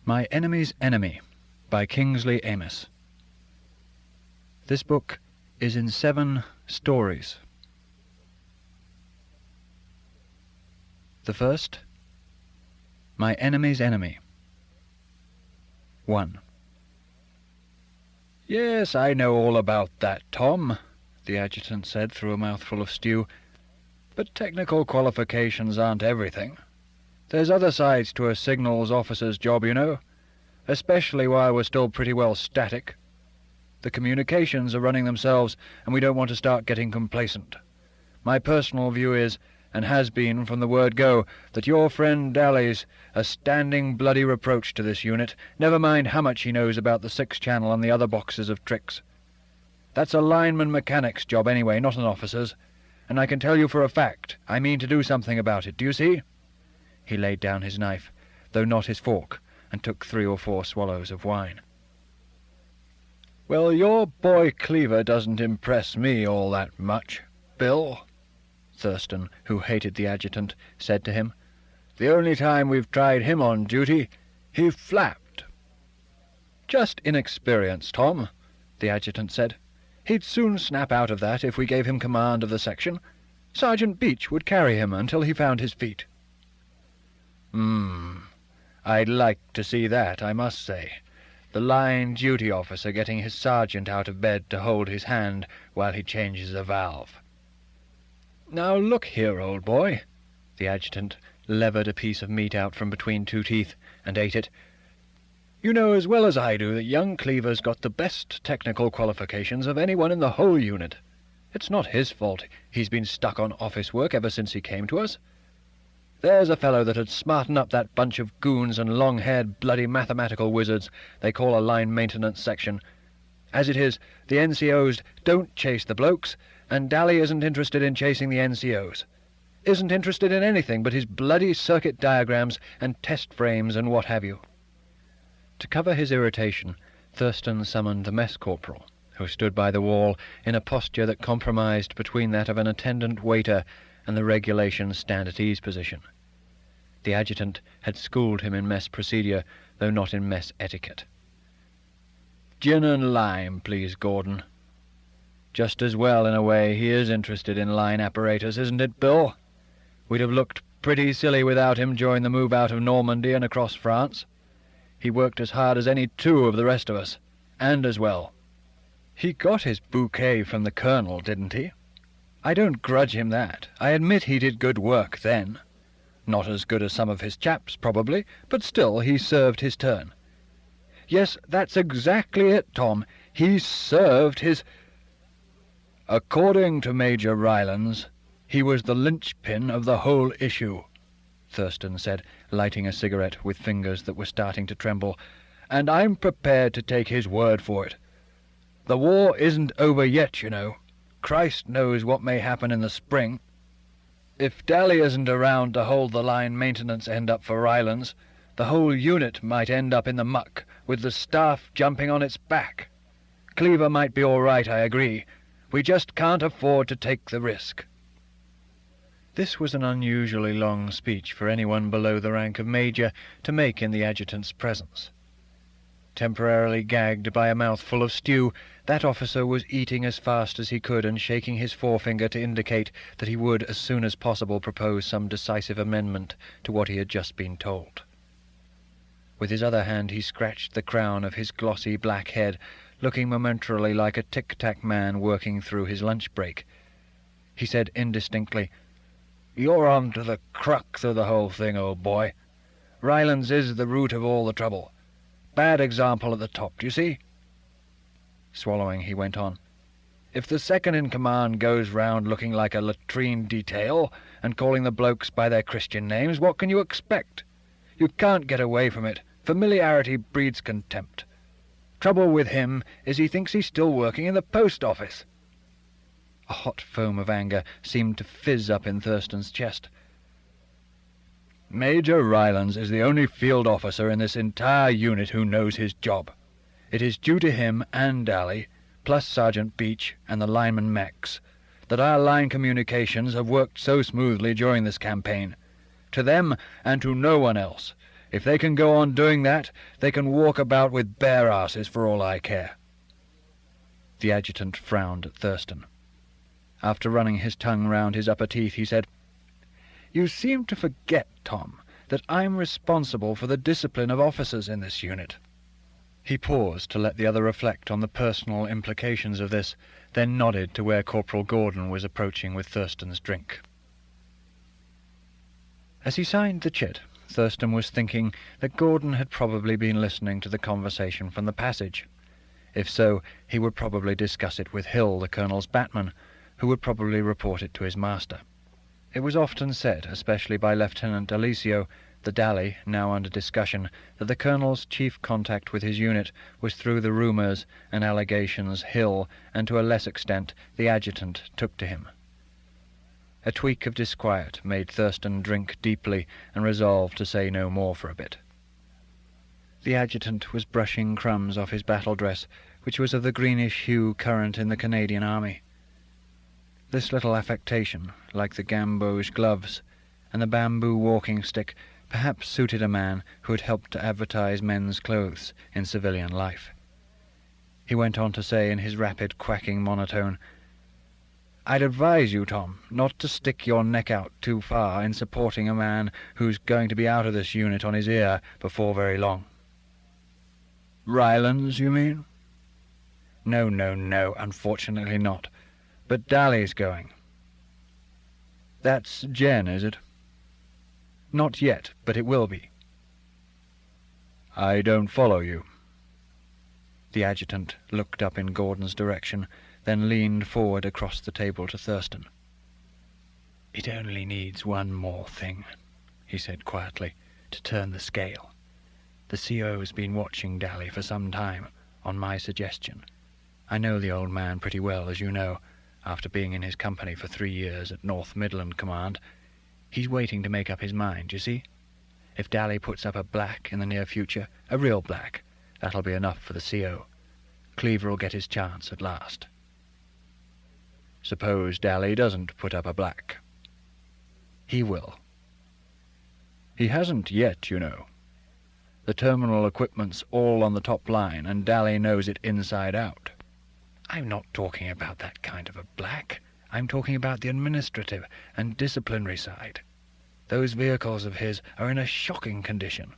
My Enemy's Enemy by Kingsley Amos. This book is in 7 stories. The first, My Enemy's Enemy. 1. "Yes, I know all about that, Tom," the adjutant said through a mouthful of stew. "But technical qualifications aren't everything. There's other sides to a signals officer's job, you know, especially while we're still pretty well static. The communications are running themselves, and we don't want to start getting complacent. My personal view is, and has been from the word go, that your friend Daly's a standing bloody reproach to this unit, never mind how much he knows about the 6th channel and the other boxes of tricks. That's a lineman mechanic's job anyway, not an officer's, and I can tell you for a fact I mean to do something about it, do you see?" He laid down his knife, though not his fork, and took 3 or 4 swallows of wine. "Well, your boy Cleaver doesn't impress me all that much, Bill," Thurston, who hated the adjutant, said to him. "The only time we've tried him on duty, he flapped." "Just inexperience, Tom," the adjutant said. "He'd soon snap out of that if we gave him command of the section. Sergeant Beach would carry him until he found his feet." I'd like to see that, I must say. The line duty officer getting his sergeant out of bed to hold his hand while he changes a valve." "Now look here, old boy." The adjutant levered a piece of meat out from between 2 teeth and ate it. "You know as well as I do that young Cleaver's got the best technical qualifications of anyone in the whole unit. It's not his fault he's been stuck on office work ever since he came to us. There's a fellow that'd smarten up that bunch of goons and long-haired bloody mathematical wizards they call a line maintenance section. As it is, the NCOs don't chase the blokes, and Daly isn't interested in chasing the NCOs. Isn't interested in anything but his bloody circuit diagrams and test frames and what have you." To cover his irritation, Thurston summoned the mess corporal, who stood by the wall in a posture that compromised between that of an attendant waiter and the regulation stand-at-ease position. The adjutant had schooled him in mess procedure, though not in mess etiquette. "Gin and lime, please, Gordon." "Just as well, in a way, he is interested in line apparatus, isn't it, Bill? We'd have looked pretty silly without him during the move out of Normandy and across France. He worked as hard as any 2 of the rest of us, and as well. He got his bouquet from the colonel, didn't he? I don't grudge him that. I admit he did good work then. Not as good as some of his chaps, probably, but still he served his turn." "Yes, that's exactly it, Tom. He served his—" "According to Major Rylance, he was the linchpin of the whole issue," Thurston said, lighting a cigarette with fingers that were starting to tremble, "and I'm prepared to take his word for it. The war isn't over yet, you know. Christ knows what may happen in the spring. If Daly isn't around to hold the line maintenance end up for Rylance, the whole unit might end up in the muck, with the staff jumping on its back. Cleaver might be all right, I agree. We just can't afford to take the risk." This was an unusually long speech for anyone below the rank of major to make in the adjutant's presence. Temporarily gagged by a mouthful of stew, that officer was eating as fast as he could and shaking his forefinger to indicate that he would as soon as possible propose some decisive amendment to what he had just been told. With his other hand he scratched the crown of his glossy black head, looking momentarily like a tic-tac man working through his lunch break. He said indistinctly, "You're on to the crux of the whole thing, old boy. Rylance is the root of all the trouble. Bad example at the top, do you see?" Swallowing, he went on, "If the second-in-command goes round looking like a latrine detail and calling the blokes by their Christian names, what can you expect? You can't get away from it. Familiarity breeds contempt. Trouble with him is he thinks he's still working in the post office." A hot foam of anger seemed to fizz up in Thurston's chest. "Major Rylance is the only field officer in this entire unit who knows his job. It is due to him and Daly, plus Sergeant Beach and the lineman mechs, that our line communications have worked so smoothly during this campaign. To them and to no one else. If they can go on doing that, they can walk about with bare asses for all I care." The adjutant frowned at Thurston. After running his tongue round his upper teeth, he said, "You seem to forget, Tom, that I'm responsible for the discipline of officers in this unit." He paused to let the other reflect on the personal implications of this, then nodded to where Corporal Gordon was approaching with Thurston's drink. As he signed the chit, Thurston was thinking that Gordon had probably been listening to the conversation from the passage. If so, he would probably discuss it with Hill, the Colonel's batman, who would probably report it to his master. It was often said, especially by Lieutenant Alessio, the Dally, now under discussion, that the Colonel's chief contact with his unit was through the rumours and allegations Hill, and to a less extent the adjutant, took to him. A tweak of disquiet made Thurston drink deeply and resolve to say no more for a bit. The adjutant was brushing crumbs off his battle dress, which was of the greenish hue current in the Canadian Army. This little affectation, like the gamboge gloves and the bamboo walking stick, perhaps suited a man who had helped to advertise men's clothes in civilian life. He went on to say in his rapid, quacking monotone, "I'd advise you, Tom, not to stick your neck out too far in supporting a man who's going to be out of this unit on his ear before very long." "Rylands, you mean?" No, unfortunately not. But Dally's going." "That's Jen, is it?" "Not yet, but it will be." "I don't follow you." The adjutant looked up in Gordon's direction, then leaned forward across the table to Thurston. "It only needs one more thing," he said quietly, "to turn the scale. The CO's been watching Dally for some time, on my suggestion. I know the old man pretty well, as you know, after being in his company for 3 years at North Midland Command. He's waiting to make up his mind, you see. If Dally puts up a black in the near future, a real black, that'll be enough for the CO. Cleaver'll get his chance at last." "Suppose Dally doesn't put up a black?" "He will." "He hasn't yet, you know. The terminal equipment's all on the top line, and Dally knows it inside out." "I'm not talking about that kind of a black. I'm talking about the administrative and disciplinary side. Those vehicles of his are in a shocking condition.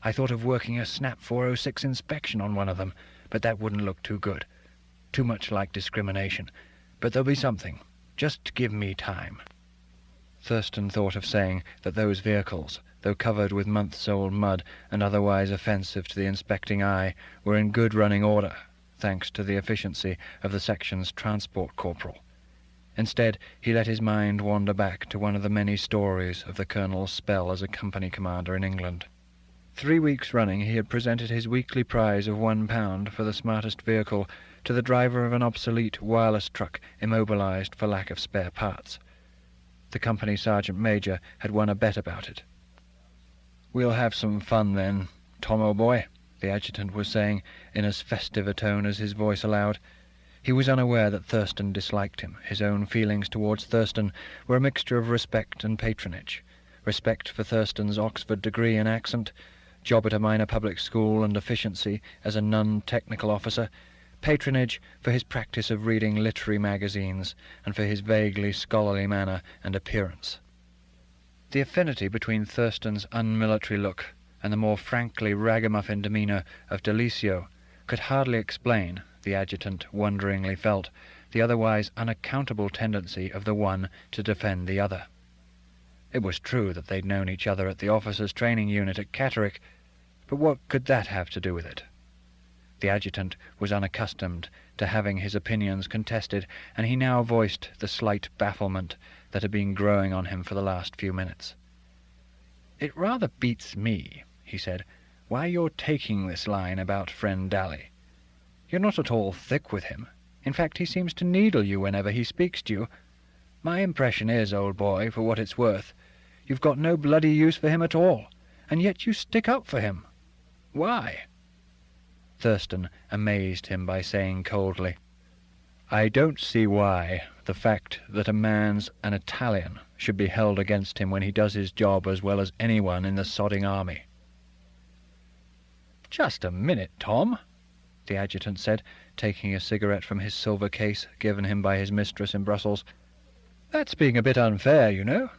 I thought of working a Snap 406 inspection on one of them, but that wouldn't look too good. Too much like discrimination. But there'll be something. Just give me time." Thurston thought of saying that those vehicles, though covered with months-old mud and otherwise offensive to the inspecting eye, were in good running order, thanks to the efficiency of the section's transport corporal. Instead, he let his mind wander back to one of the many stories of the Colonel's spell as a company commander in England. 3 weeks running he had presented his weekly prize of £1 for the smartest vehicle to the driver of an obsolete wireless truck immobilized for lack of spare parts. The company sergeant-major had won a bet about it. "We'll have some fun then, Tom, old boy," the adjutant was saying in as festive a tone as his voice allowed. He was unaware that Thurston disliked him. His own feelings towards Thurston were a mixture of respect and patronage. Respect for Thurston's Oxford degree and accent, job at a minor public school, and efficiency as a non-technical officer. Patronage for his practice of reading literary magazines, and for his vaguely scholarly manner and appearance. The affinity between Thurston's unmilitary look and the more frankly ragamuffin demeanour of D'Alessio could hardly explain, the adjutant wonderingly felt, the otherwise unaccountable tendency of the one to defend the other. It was true that they'd known each other at the officers' training unit at Catterick, but what could that have to do with it? The adjutant was unaccustomed to having his opinions contested, and he now voiced the slight bafflement that had been growing on him for the last few minutes. "It rather beats me," he said, "why you're taking this line about friend Dally. You're not at all thick with him. In fact, he seems to needle you whenever he speaks to you. My impression is, old boy, for what it's worth, you've got no bloody use for him at all, and yet you stick up for him. Why?" Thurston amazed him by saying coldly, "I don't see why the fact that a man's an Italian should be held against him when he does his job as well as anyone in the sodding army." "Just a minute, Tom," the adjutant said, taking a cigarette from his silver case given him by his mistress in Brussels. "That's being a bit unfair, you know.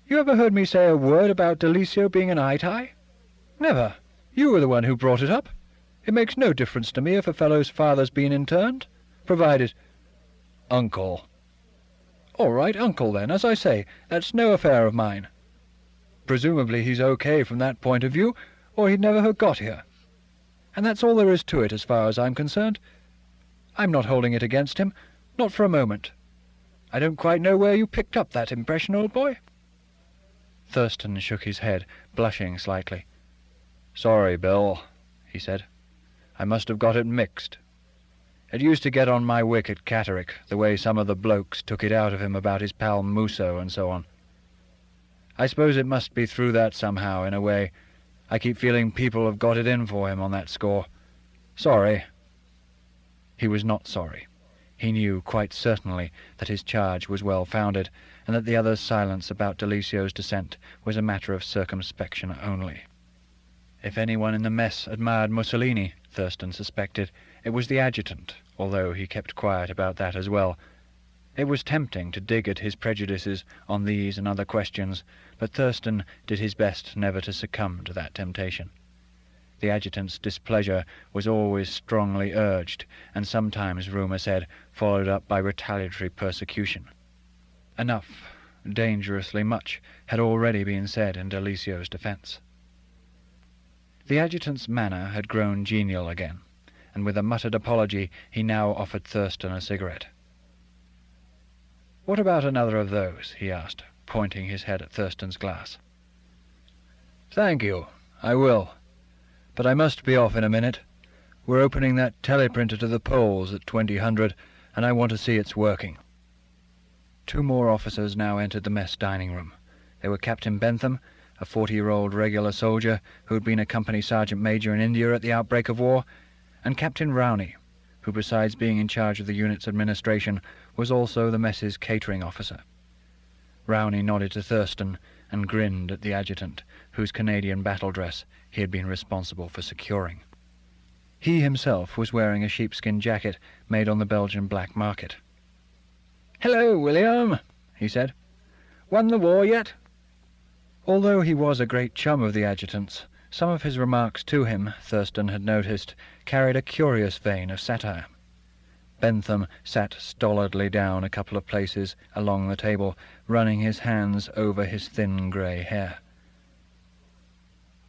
You ever heard me say a word about Delicio being an eye-tie? Never. You were the one who brought it up. It makes no difference to me if a fellow's father's been interned, provided—" "Uncle." "All right, uncle, then. As I say, that's no affair of mine. Presumably he's okay from that point of view, or he'd never have got here. And that's all there is to it as far as I'm concerned. I'm not holding it against him, not for a moment. I don't quite know where you picked up that impression, old boy." Thurston shook his head, blushing slightly. "Sorry, Bill," he said. "I must have got it mixed. It used to get on my wick at Catterick, the way some of the blokes took it out of him about his pal Musso and so on. I suppose it must be through that somehow, in a way. I keep feeling people have got it in for him on that score. Sorry." He was not sorry. He knew quite certainly that his charge was well-founded, and that the other's silence about Delicio's descent was a matter of circumspection only. If anyone in the mess admired Mussolini, Thurston suspected, it was the adjutant, although he kept quiet about that as well. It was tempting to dig at his prejudices on these and other questions, but Thurston did his best never to succumb to that temptation. The adjutant's displeasure was always strongly urged, and sometimes, rumour said, followed up by retaliatory persecution. Enough, dangerously much, had already been said in Delicio's defence. The adjutant's manner had grown genial again, and with a muttered apology he now offered Thurston a cigarette. "What about another of those?" he asked, pointing his head at Thurston's glass. "Thank you, I will. But I must be off in a minute. We're opening that teleprinter to the polls at 2000, and I want to see it's working." Two more officers now entered the mess dining-room. They were Captain Bentham, a 40-year-old regular soldier who had been a company sergeant-major in India at the outbreak of war, and Captain Rowney, who, besides being in charge of the unit's administration, was also the mess's catering officer. Rowney nodded to Thurston and grinned at the adjutant, whose Canadian battle dress he had been responsible for securing. He himself was wearing a sheepskin jacket made on the Belgian black market. "Hello, William," he said. "Won the war yet?" Although he was a great chum of the adjutant's, some of his remarks to him, Thurston had noticed, carried a curious vein of satire. Bentham sat stolidly down a couple of places along the table, running his hands over his thin grey hair.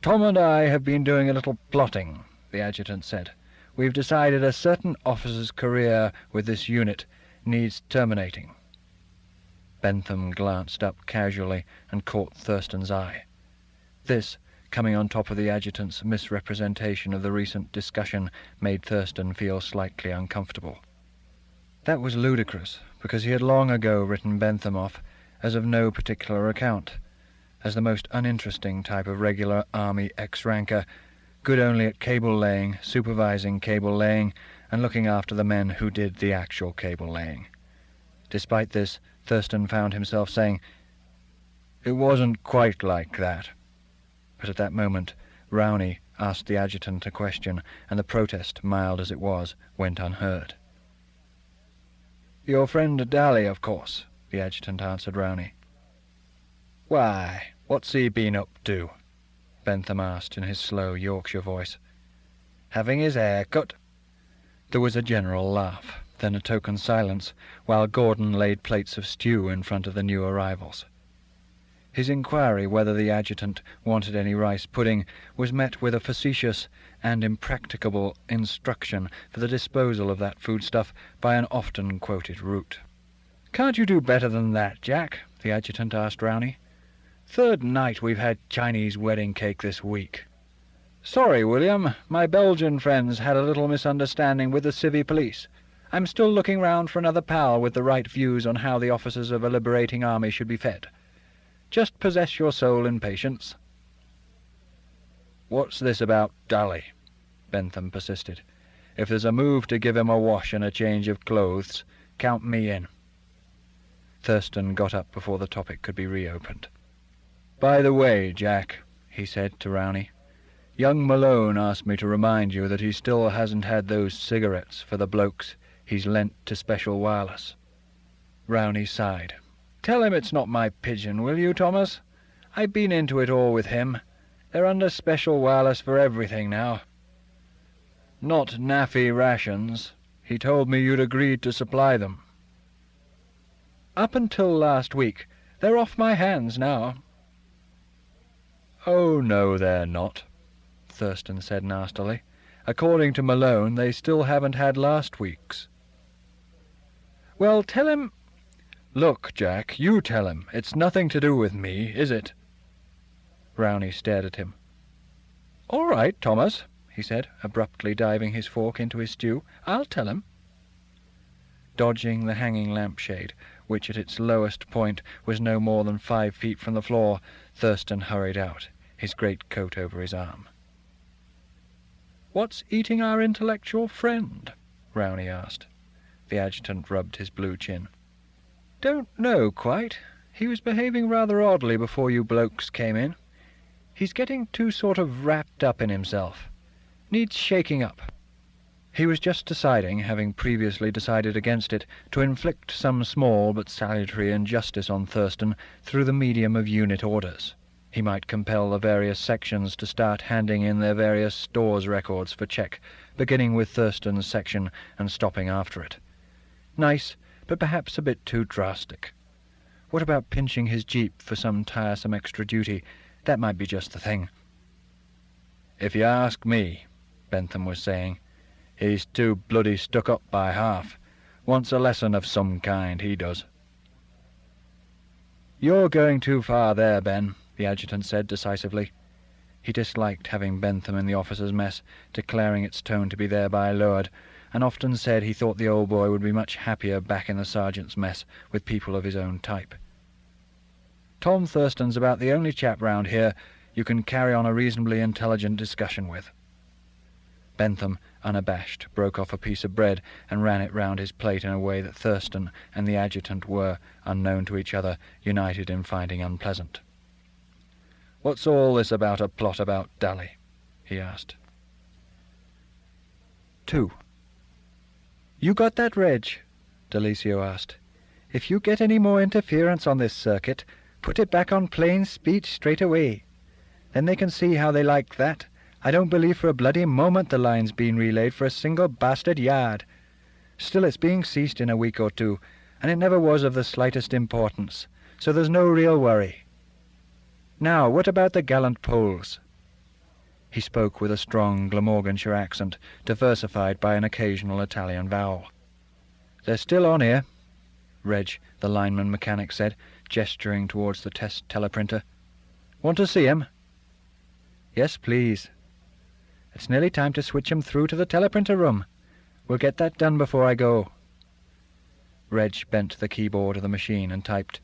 "Tom and I have been doing a little plotting," the adjutant said. "We've decided a certain officer's career with this unit needs terminating." Bentham glanced up casually and caught Thurston's eye. This, coming on top of the adjutant's misrepresentation of the recent discussion, made Thurston feel slightly uncomfortable. That was ludicrous, because he had long ago written Bentham off as of no particular account, as the most uninteresting type of regular army ex-ranker, good only at cable-laying, supervising cable-laying, and looking after the men who did the actual cable-laying. Despite this, Thurston found himself saying, "It wasn't quite like that." But at that moment, Rowney asked the adjutant a question, and the protest, mild as it was, went unheard. "Your friend Daly, of course," the adjutant answered Rowney. "Why, what's he been up to?" Bentham asked in his slow Yorkshire voice. "Having his hair cut?" There was a general laugh, then a token silence, while Gordon laid plates of stew in front of the new arrivals. His inquiry whether the adjutant wanted any rice pudding was met with a facetious and impracticable instruction for the disposal of that foodstuff by an often-quoted route. "Can't you do better than that, Jack?" the adjutant asked Rowney. "Third night we've had Chinese wedding cake this week." "Sorry, William, my Belgian friends had a little misunderstanding with the civvy police. I'm still looking round for another pal with the right views on how the officers of a liberating army should be fed. Just possess your soul in patience." "What's this about Daly?" Bentham persisted. "If there's a move to give him a wash and a change of clothes, count me in." Thurston got up before the topic could be reopened. "By the way, Jack," he said to Rowney, Young Malone asked me to remind you that he still hasn't had those cigarettes for the blokes he's lent to Special Wireless." Rowney sighed. "Tell him it's not my pigeon, will you, Thomas? I've been into it all with him. They're under Special Wireless for everything now." "Not naffy rations. He told me you'd agreed to supply them." "Up until last week. They're off my hands now." "Oh, no, they're not," Thurston said nastily. "According to Malone, they still haven't had last week's." "Well, tell him—" "Look, Jack, you tell him. It's nothing to do with me, is it?" Rowney stared at him. "All right, Thomas," he said, abruptly diving his fork into his stew. "I'll tell him." Dodging the hanging lampshade, which at its lowest point was no more than 5 feet from the floor, Thurston hurried out, his great coat over his arm. "What's eating our intellectual friend?" Rowney asked. The adjutant rubbed his blue chin. "Don't know quite. He was behaving rather oddly before you blokes came in. He's getting too sort of wrapped up in himself. Needs shaking up." He was just deciding, having previously decided against it, to inflict some small but salutary injustice on Thurston through the medium of unit orders. He might compel the various sections to start handing in their various stores records for check, beginning with Thurston's section and stopping after it. Nice, but perhaps a bit too drastic. What about pinching his jeep for some tiresome extra duty? That might be just the thing. "If you ask me," Bentham was saying, "he's too bloody stuck up by half. Wants a lesson of some kind, he does." "You're going too far there, Ben," the adjutant said decisively. He disliked having Bentham in the officers' mess, declaring its tone to be thereby lowered, and often said he thought the old boy would be much happier back in the sergeant's mess with people of his own type. "Tom Thurston's about the only chap round here you can carry on a reasonably intelligent discussion with." Bentham, unabashed, broke off a piece of bread and ran it round his plate in a way that Thurston and the adjutant were, unknown to each other, united in finding unpleasant. "What's all this about a plot about Daly?" he asked. 2. "You got that, Reg?" Delisio asked. "If you get any more interference on this circuit, put it back on plain speech straight away. Then they can see how they like that. I don't believe for a bloody moment the line's been relayed for a single bastard yard. Still, it's being ceased in a week or two, and it never was of the slightest importance, so there's no real worry. Now, what about the gallant Poles?" He spoke with a strong Glamorganshire accent, diversified by an occasional Italian vowel. "They're still on here," Reg, the lineman mechanic, said, gesturing towards the test teleprinter. "Want to see 'em?" "Yes, please." "It's nearly time to switch 'em through to the teleprinter room. We'll get that done before I go." Reg bent to the keyboard of the machine and typed,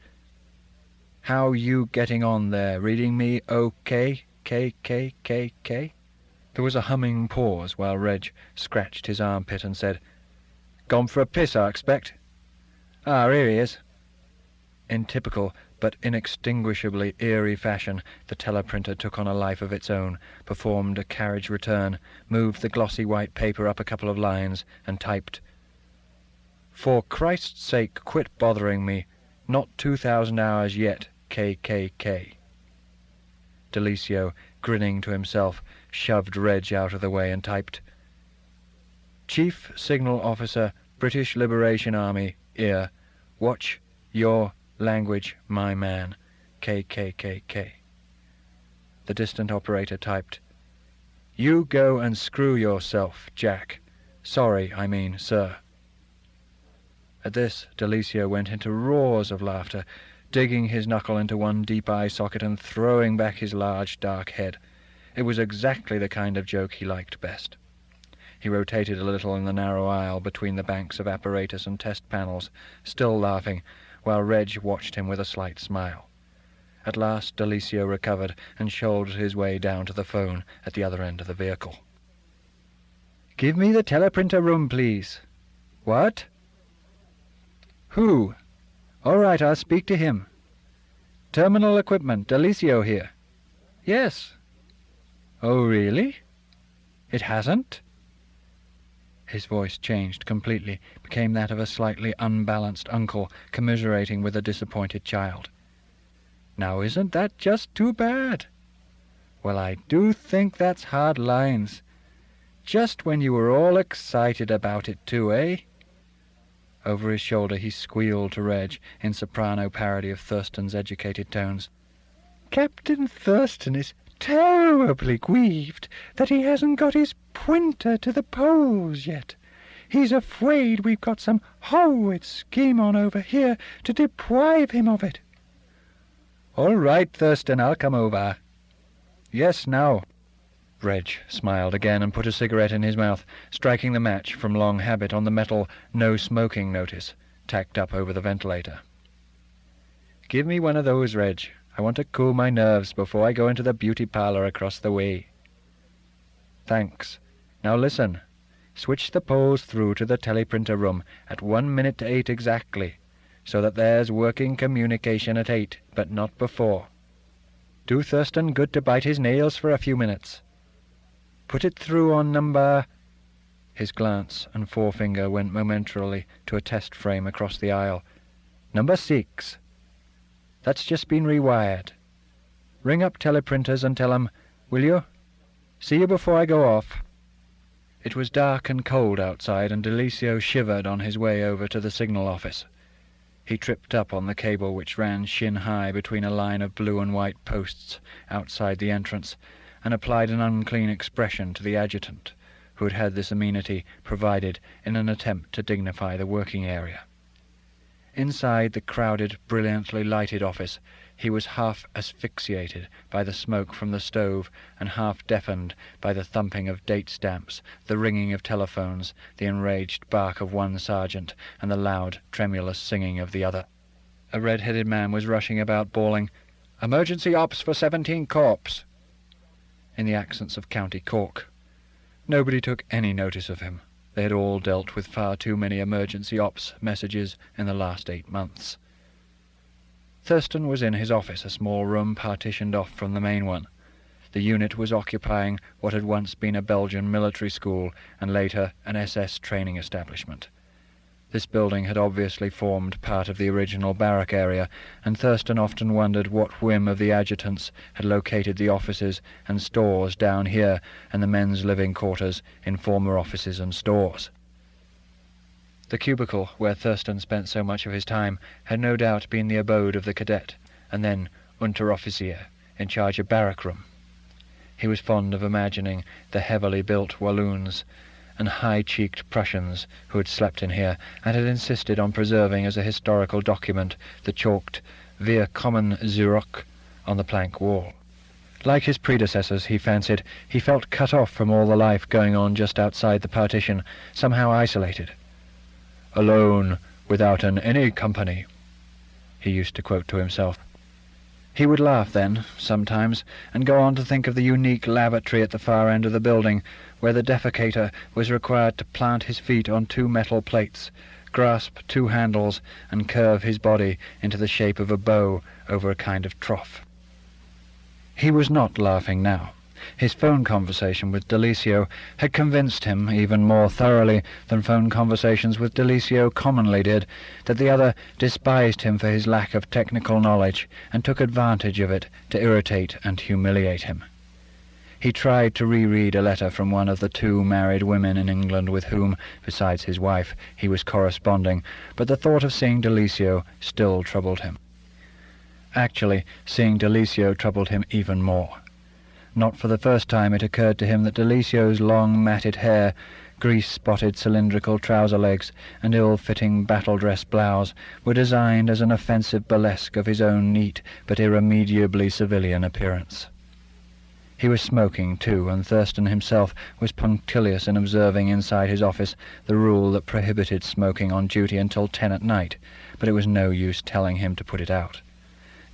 "How you getting on there? Reading me OK? K? There was a humming pause while Reg scratched his armpit and said, "Gone for a piss, I expect." "Ah, here he is." In typical but inextinguishably eerie fashion, the teleprinter took on a life of its own, performed a carriage return, moved the glossy white paper up a couple of lines, and typed, "For Christ's sake, quit bothering me. Not 2,000 hours yet, KKK." Delisio, grinning to himself, shoved Reg out of the way and typed, "Chief Signal Officer, British Liberation Army, ear. Watch your language, my man, KKKK. The distant operator typed, "You go and screw yourself, Jack. Sorry, I mean, sir." At this, Delisio went into roars of laughter, digging his knuckle into one deep eye socket and throwing back his large dark head. It was exactly the kind of joke he liked best. He rotated a little in the narrow aisle between the banks of apparatus and test panels, still laughing, while Reg watched him with a slight smile. At last Delisio recovered and shouldered his way down to the phone at the other end of the vehicle. "Give me the teleprinter room, please." "What?" "Who?" "All right, I'll speak to him." "Terminal equipment, Delisio here." "Yes." Oh, really? It hasn't? His voice changed completely, became that of a slightly unbalanced uncle commiserating with a disappointed child. Now isn't that just too bad? Well, I do think that's hard lines. Just when you were all excited about it too, eh? Over his shoulder he squealed to Reg in soprano parody of Thurston's educated tones. Captain Thurston is terribly grieved that he hasn't got his pointer to the poles yet. He's afraid we've got some horrid scheme on over here to deprive him of it. All right, Thurston, I'll come over. Yes, now. Reg smiled again and put a cigarette in his mouth, striking the match from long habit on the metal "no smoking" notice tacked up over the ventilator. Give me one of those, Reg. I want to cool my nerves before I go into the beauty parlour across the way. Thanks. Now listen. Switch the poles through to the teleprinter room at 1 minute to 8 exactly, so that there's working communication at 8, but not before. Do Thurston good to bite his nails for a few minutes. Put it through on number... His glance and forefinger went momentarily to a test frame across the aisle. Number 6. That's just been rewired. Ring up teleprinters and tell 'em, will you? See you before I go off. It was dark and cold outside, and Delisio shivered on his way over to the signal office. He tripped up on the cable which ran shin-high between a line of blue and white posts outside the entrance, and applied an unclean expression to the adjutant, who had had this amenity provided in an attempt to dignify the working area. Inside the crowded, brilliantly lighted office, he was half asphyxiated by the smoke from the stove and half deafened by the thumping of date stamps, the ringing of telephones, the enraged bark of one sergeant, and the loud, tremulous singing of the other. A red-headed man was rushing about bawling, "Emergency ops for 17 Corps," in the accents of County Cork. Nobody took any notice of him. They had all dealt with far too many emergency ops messages in the last 8 months. Thurston was in his office, a small room partitioned off from the main one. The unit was occupying what had once been a Belgian military school and later an SS training establishment. This building had obviously formed part of the original barrack area, and Thurston often wondered what whim of the adjutant's had located the offices and stores down here and the men's living quarters in former offices and stores. The cubicle where Thurston spent so much of his time had no doubt been the abode of the cadet, and then Unteroffizier, in charge of barrack room. He was fond of imagining the heavily built Walloons and high-cheeked Prussians who had slept in here, and had insisted on preserving as a historical document the chalked "Wir kommen zurück" on the plank wall. Like his predecessors, he fancied, he felt cut off from all the life going on just outside the partition, somehow isolated. "Alone, without any company," he used to quote to himself. He would laugh then, sometimes, and go on to think of the unique lavatory at the far end of the building, where the defecator was required to plant his feet on 2 metal plates, grasp 2 handles, and curve his body into the shape of a bow over a kind of trough. He was not laughing now. His phone conversation with Delisio had convinced him, even more thoroughly than phone conversations with Delisio commonly did, that the other despised him for his lack of technical knowledge, and took advantage of it to irritate and humiliate him. He tried to reread a letter from one of the 2 married women in England with whom, besides his wife, he was corresponding, but the thought of seeing Delisio still troubled him. Actually, seeing Delisio troubled him even more. Not for the first time it occurred to him that Delisio's long matted hair, grease-spotted cylindrical trouser legs, and ill-fitting battle-dress blouse were designed as an offensive burlesque of his own neat but irremediably civilian appearance. He was smoking, too, and Thurston himself was punctilious in observing inside his office the rule that prohibited smoking on duty until 10 at night, but it was no use telling him to put it out.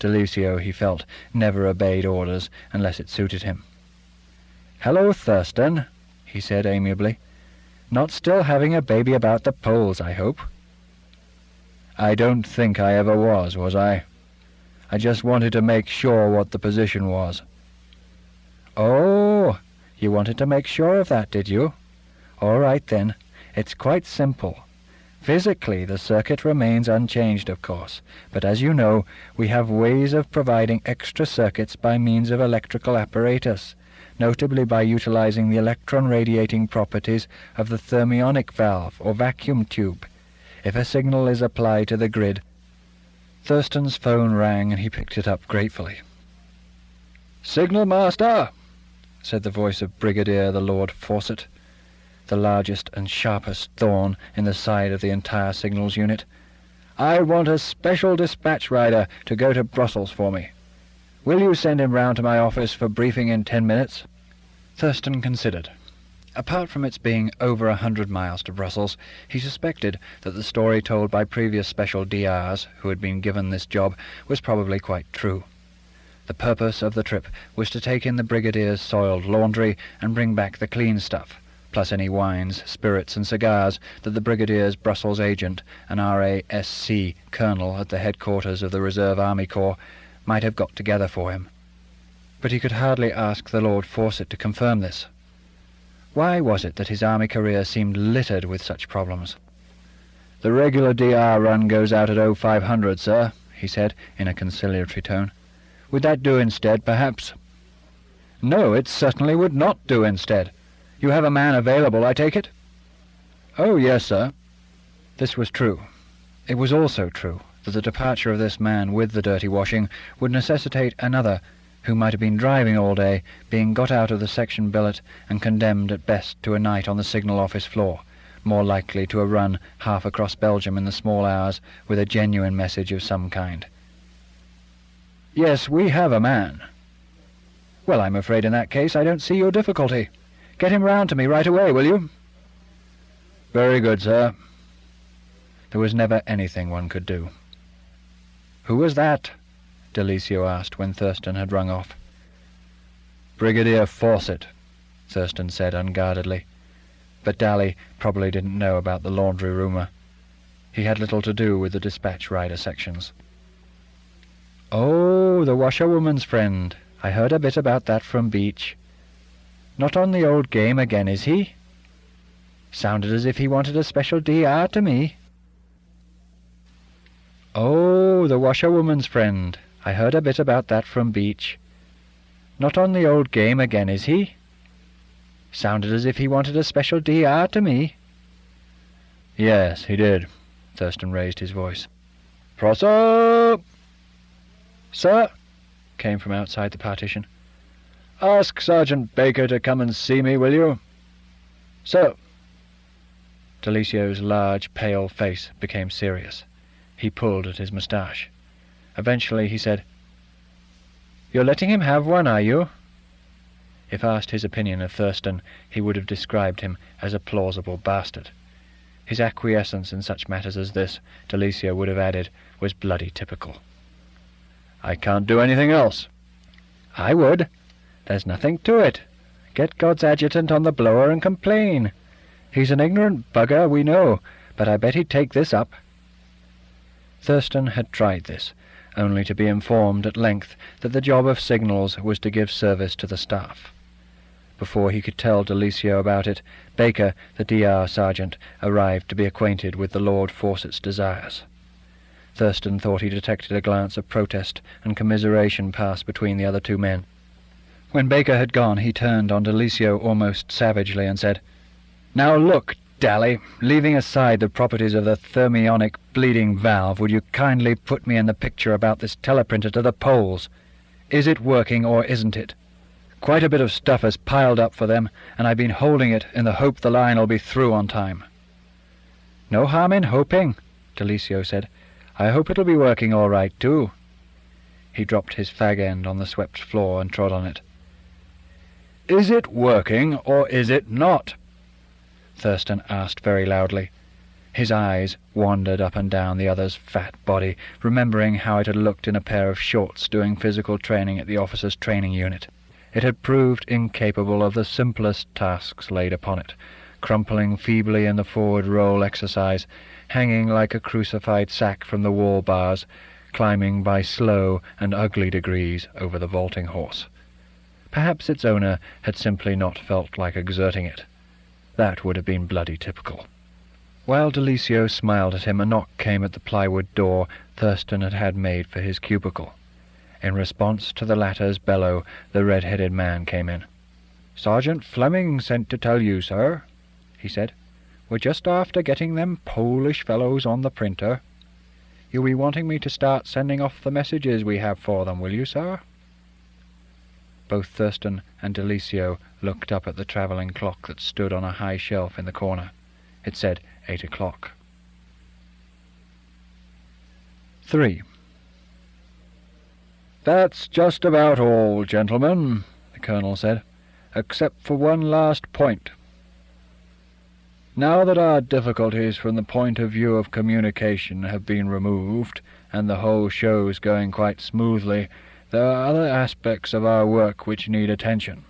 Delisio, he felt, never obeyed orders unless it suited him. "Hello, Thurston," he said amiably. "Not still having a baby about the poles, I hope?" "I don't think I ever was I? I just wanted to make sure what the position was." "Oh, You wanted to make sure of that, did you? All right, then. It's quite simple. Physically, the circuit remains unchanged, of course, but as you know, we have ways of providing extra circuits by means of electrical apparatus, notably by utilizing the electron-radiating properties of the thermionic valve or vacuum tube. If a signal is applied to the grid... Thurston's phone rang and he picked it up gratefully. "Signal Master," said the voice of Brigadier the Lord Fawcett, the largest and sharpest thorn in the side of the entire signals unit. "I want a special dispatch rider to go to Brussels for me. Will you send him round to my office for briefing in 10 minutes? Thurston considered. Apart from its being over 100 miles to Brussels, he suspected that the story told by previous special DRs who had been given this job was probably quite true. The purpose of the trip was to take in the Brigadier's soiled laundry and bring back the clean stuff, plus any wines, spirits, and cigars that the Brigadier's Brussels agent, an RASC colonel at the headquarters of the Reserve Army Corps, might have got together for him. But he could hardly ask the Lord Fawcett to confirm this. Why was it that his army career seemed littered with such problems? "The regular DR run goes out at 0500, sir," he said, in a conciliatory tone. "Would that do instead, perhaps?" "No, it certainly would not do instead. You have a man available, I take it?" "Oh, yes, sir." This was true. It was also true that the departure of this man with the dirty washing would necessitate another, who might have been driving all day, being got out of the section billet and condemned at best to a night on the signal office floor, more likely to a run half across Belgium in the small hours with a genuine message of some kind. "Yes, we have a man." "Well, I'm afraid in that case I don't see your difficulty. Get him round to me right away, will you?" "Very good, sir." There was never anything one could do. "Who was that?" Delisio asked when Thurston had rung off. "Brigadier Fawcett," Thurston said unguardedly. But Daly probably didn't know about the laundry rumour. He had little to do with the dispatch rider sections. "Oh, the washerwoman's friend. I heard a bit about that from Beach. Not on the old game again, is he? Sounded as if he wanted a special DR to me." "Oh, the washerwoman's friend. I heard a bit about that from Beach. Not on the old game again, is he? Sounded as if he wanted a special DR to me." "Yes, he did." Thurston raised his voice. "Prosser!" "Sir?" came from outside the partition. "Ask Sergeant Baker to come and see me, will you?" "Sir." Delisio's large, pale face became serious. He pulled at his moustache. Eventually he said, "You're letting him have one, are you?" If asked his opinion of Thurston, he would have described him as a plausible bastard. His acquiescence in such matters as this, Delisio would have added, was bloody typical. "I can't do anything else." "I would. There's nothing to it. Get God's adjutant on the blower and complain. He's an ignorant bugger, we know, but I bet he'd take this up." Thurston had tried this, only to be informed at length that the job of signals was to give service to the staff. Before he could tell Delisio about it, Baker, the DR sergeant, arrived to be acquainted with the Lord Fawcett's desires. Thurston thought he detected a glance of protest and commiseration pass between the other two men. When Baker had gone, he turned on Delisio almost savagely and said, "Now look, Daly, leaving aside the properties of the thermionic bleeding valve, would you kindly put me in the picture about this teleprinter to the Poles? Is it working or isn't it? Quite a bit of stuff has piled up for them, and I've been holding it in the hope the line'll be through on time." "No harm in hoping," Delisio said. "I hope it'll be working all right, too." He dropped his fag end on the swept floor and trod on it. "Is it working, or is it not?" Thurston asked very loudly. His eyes wandered up and down the other's fat body, remembering how it had looked in a pair of shorts doing physical training at the officers' training unit. It had proved incapable of the simplest tasks laid upon it, crumpling feebly in the forward roll exercise, hanging like a crucified sack from the wall bars, climbing by slow and ugly degrees over the vaulting horse. Perhaps its owner had simply not felt like exerting it. That would have been bloody typical. While Delicio smiled at him, a knock came at the plywood door Thurston had made for his cubicle. In response to the latter's bellow, the red-headed man came in. "Sergeant Fleming sent to tell you, sir," he said. "We're just after getting them Polish fellows on the printer. You'll be wanting me to start sending off the messages we have for them, will you, sir?" Both Thurston and Delicio looked up at the travelling clock that stood on a high shelf in the corner. It said 8 o'clock. 3. "That's just about all, gentlemen," the Colonel said, "except for one last point. Now that our difficulties from the point of view of communication have been removed, and the whole show's going quite smoothly, there are other aspects of our work which need attention.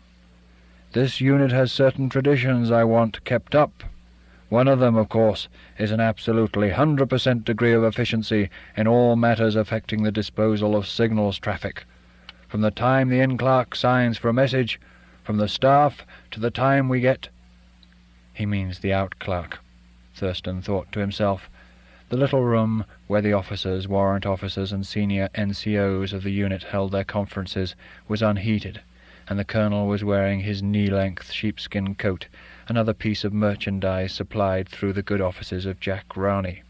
This unit has certain traditions I want kept up. One of them, of course, is an absolutely 100% degree of efficiency in all matters affecting the disposal of signals traffic. From the time the in-clerk signs for a message, from the staff to the time we get—" "He means the out-clerk," Thurston thought to himself. The little room where the officers, warrant officers, and senior NCOs of the unit held their conferences was unheated, and the Colonel was wearing his knee-length sheepskin coat, another piece of merchandise supplied through the good offices of Jack Rowney,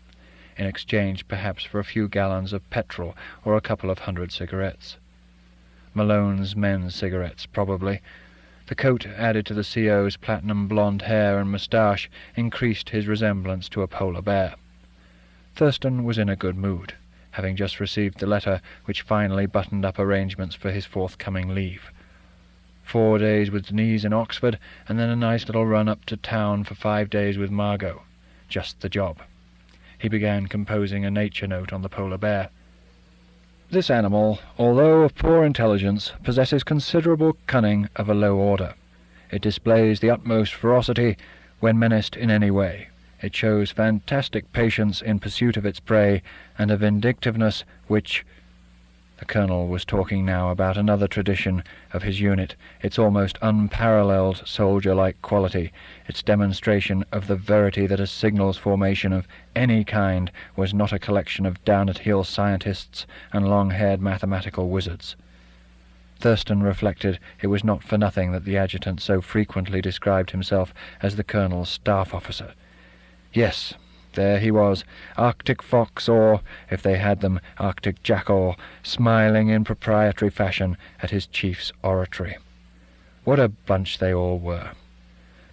in exchange perhaps for a few gallons of petrol or a couple of 100 cigarettes. Malone's men's cigarettes, probably. The coat, added to the CO's platinum blonde hair and moustache, increased his resemblance to a polar bear. Thurston was in a good mood, having just received the letter which finally buttoned up arrangements for his forthcoming leave. 4 days with Denise in Oxford, and then a nice little run up to town for 5 days with Margot. Just the job. He began composing a nature note on the polar bear. "This animal, although of poor intelligence, possesses considerable cunning of a low order. It displays the utmost ferocity when menaced in any way. It shows fantastic patience in pursuit of its prey, and a vindictiveness which—" The Colonel was talking now about another tradition of his unit, its almost unparalleled soldier-like quality, its demonstration of the verity that a signals formation of any kind was not a collection of down-at-heel scientists and long-haired mathematical wizards. Thurston reflected it was not for nothing that the adjutant so frequently described himself as the Colonel's staff officer. Yes, there he was, Arctic fox or, if they had them, Arctic jackal, smiling in proprietary fashion at his chief's oratory. What a bunch they all were!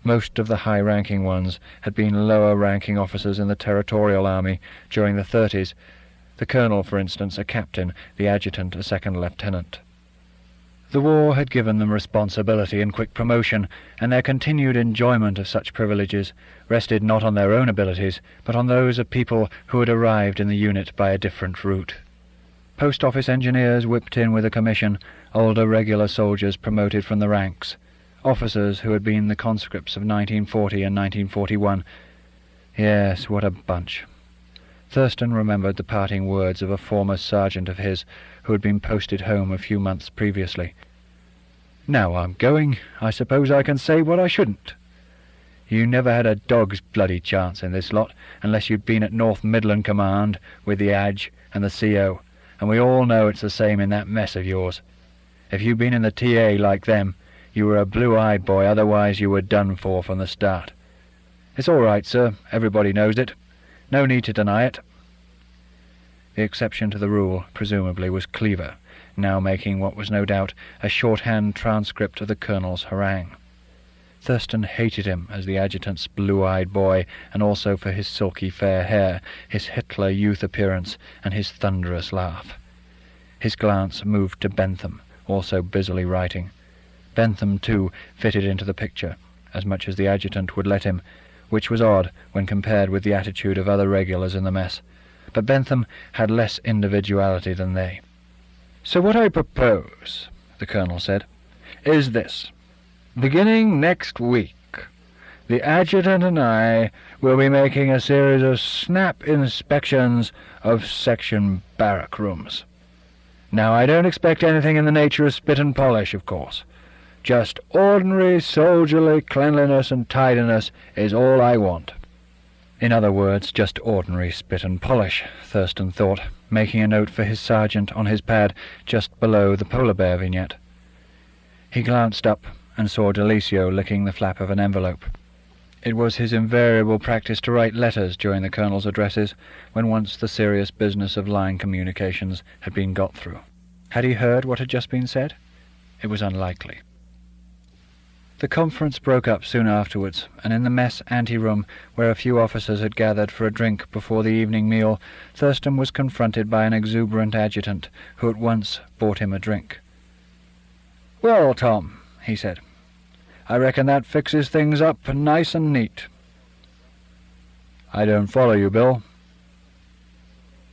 Most of the high-ranking ones had been lower-ranking officers in the Territorial Army during the 30s, the Colonel, for instance, a captain, the adjutant a second lieutenant. The war had given them responsibility and quick promotion, and their continued enjoyment of such privileges rested not on their own abilities, but on those of people who had arrived in the unit by a different route. Post office engineers whipped in with a commission, older regular soldiers promoted from the ranks, officers who had been the conscripts of 1940 and 1941. Yes, what a bunch. Thurston remembered the parting words of a former sergeant of his who had been posted home a few months previously. "Now I'm going, I suppose I can say what I shouldn't. You never had a dog's bloody chance in this lot, unless you'd been at North Midland Command with the ADG and the CO, and we all know it's the same in that mess of yours. If you'd been in the TA like them, you were a blue-eyed boy, otherwise you were done for from the start. It's all right, sir, everybody knows it. No need to deny it." The exception to the rule, presumably, was Cleaver, now making what was no doubt a shorthand transcript of the Colonel's harangue. Thurston hated him as the adjutant's blue-eyed boy, and also for his silky fair hair, his Hitler youth appearance, and his thunderous laugh. His glance moved to Bentham, also busily writing. Bentham, too, fitted into the picture, as much as the adjutant would let him, which was odd when compared with the attitude of other regulars in the mess. But Bentham had less individuality than they. "So what I propose," the Colonel said, "is this. Beginning next week, the adjutant and I will be making a series of snap inspections of section barrack rooms. Now, I don't expect anything in the nature of spit and polish, of course. Just ordinary soldierly cleanliness and tidiness is all I want." In other words, just ordinary spit and polish, Thurston thought, making a note for his sergeant on his pad just below the polar bear vignette. He glanced up and saw Delisio licking the flap of an envelope. It was his invariable practice to write letters during the colonel's addresses, when once the serious business of line communications had been got through. Had he heard what had just been said? It was unlikely. The conference broke up soon afterwards, and in the mess ante-room, where a few officers had gathered for a drink before the evening meal, Thurston was confronted by an exuberant adjutant, who at once bought him a drink. "Well, Tom," he said, "I reckon that fixes things up nice and neat." "I don't follow you, Bill."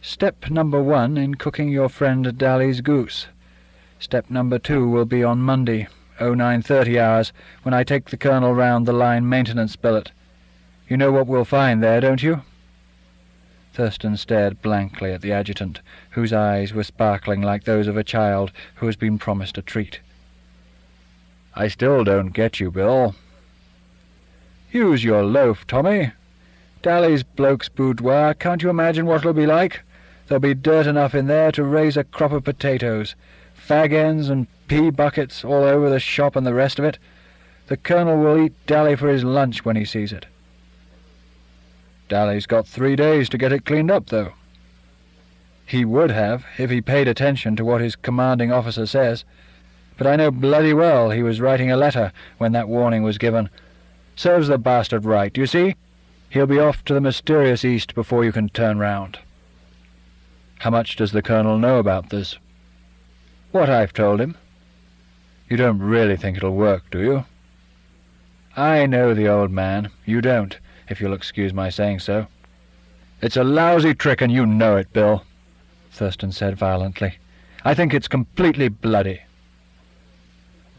"Step number 1 in cooking your friend Daly's goose. Step number 2 will be on Monday, 0930 hours, when I take the colonel round the line maintenance billet. You know what we'll find there, don't you?" Thurston stared blankly at the adjutant, whose eyes were sparkling like those of a child who has been promised a treat. "I still don't get you, Bill." "Use your loaf, Tommy. Daly's bloke's boudoir, can't you imagine what it'll be like? There'll be dirt enough in there to raise a crop of potatoes, fag ends and pea buckets all over the shop and the rest of it. The colonel will eat Daly for his lunch when he sees it." "Daly's got 3 days to get it cleaned up, though." "He would have, if he paid attention to what his commanding officer says. But I know bloody well he was writing a letter when that warning was given. Serves the bastard right, do you see? He'll be off to the mysterious East before you can turn round." "How much does the colonel know about this?" "What I've told him." "You don't really think it'll work, do you?" "I know the old man. You don't, if you'll excuse my saying so." "It's a lousy trick, and you know it, Bill," Thurston said violently. "I think it's completely bloody."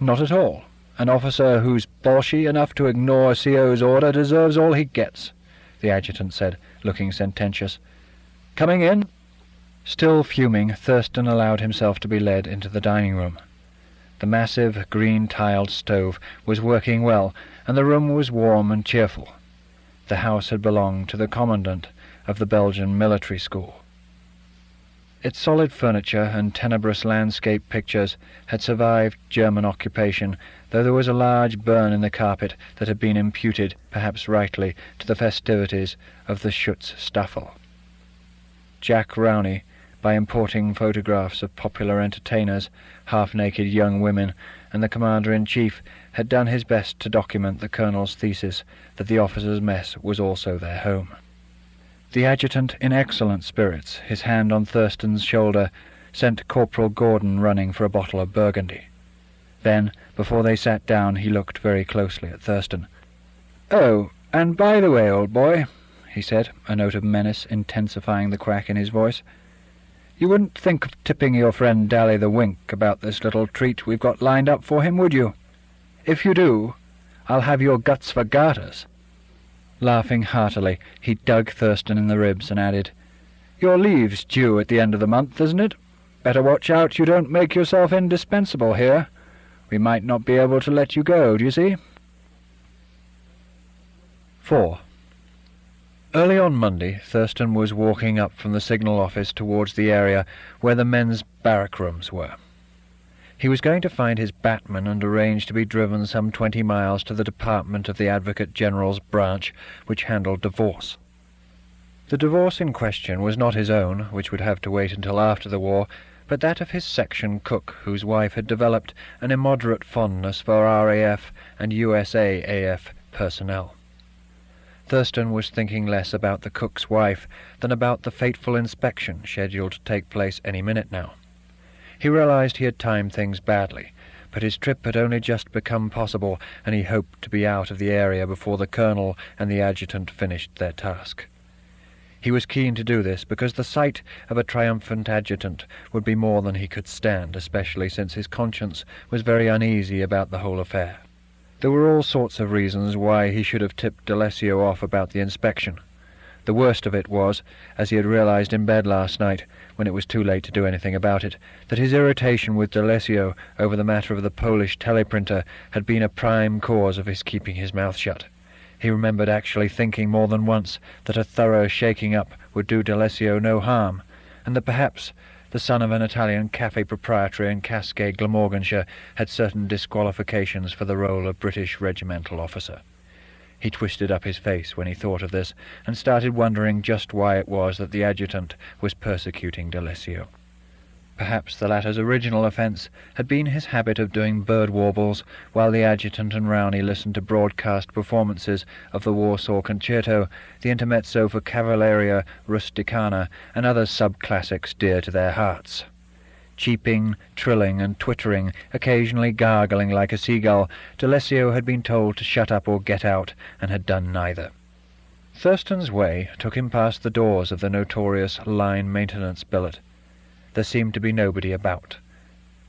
"Not at all. An officer who's bolshy enough to ignore a CO's order deserves all he gets," the adjutant said, looking sententious. "Coming in?" Still fuming, Thurston allowed himself to be led into the dining-room. The massive, green-tiled stove was working well, and the room was warm and cheerful. The house had belonged to the commandant of the Belgian military school. Its solid furniture and tenebrous landscape pictures had survived German occupation, though there was a large burn in the carpet that had been imputed, perhaps rightly, to the festivities of the Schutzstaffel. Jack Rowney, by importing photographs of popular entertainers, half-naked young women, and the commander-in-chief, had done his best to document the colonel's thesis that the officers' mess was also their home. The adjutant, in excellent spirits, his hand on Thurston's shoulder, sent Corporal Gordon running for a bottle of Burgundy. Then, before they sat down, he looked very closely at Thurston. "Oh, and by the way, old boy," he said, a note of menace intensifying the crack in his voice, "you wouldn't think of tipping your friend Daly the wink about this little treat we've got lined up for him, would you? If you do, I'll have your guts for garters." Laughing heartily, he dug Thurston in the ribs and added, "Your leave's due at the end of the month, isn't it? Better watch out you don't make yourself indispensable here. We might not be able to let you go, do you see?" 4. Early on Monday, Thurston was walking up from the signal office towards the area where the men's barrack rooms were. He was going to find his batman and arrange to be driven some 20 miles to the department of the Advocate General's branch, which handled divorce. The divorce in question was not his own, which would have to wait until after the war, but that of his section cook, whose wife had developed an immoderate fondness for RAF and USAAF personnel. Thurston was thinking less about the cook's wife than about the fateful inspection scheduled to take place any minute now. He realized he had timed things badly, but his trip had only just become possible, and he hoped to be out of the area before the colonel and the adjutant finished their task. He was keen to do this because the sight of a triumphant adjutant would be more than he could stand, especially since his conscience was very uneasy about the whole affair. There were all sorts of reasons why he should have tipped Delisio off about the inspection. The worst of it was, as he had realized in bed last night, when it was too late to do anything about it, that his irritation with D'Alessio over the matter of the Polish teleprinter had been a prime cause of his keeping his mouth shut. He remembered actually thinking more than once that a thorough shaking up would do D'Alessio no harm, and that perhaps the son of an Italian cafe proprietary in Cascade, Glamorganshire, had certain disqualifications for the role of British regimental officer. He twisted up his face when he thought of this, and started wondering just why it was that the adjutant was persecuting D'Alessio. Perhaps the latter's original offence had been his habit of doing bird warbles while the adjutant and Rowney listened to broadcast performances of the Warsaw Concerto, the Intermezzo for Cavalleria Rusticana, and other sub-classics dear to their hearts. Cheeping, trilling, and twittering, occasionally gargling like a seagull, D'Alessio had been told to shut up or get out, and had done neither. Thurston's way took him past the doors of the notorious line maintenance billet. There seemed to be nobody about.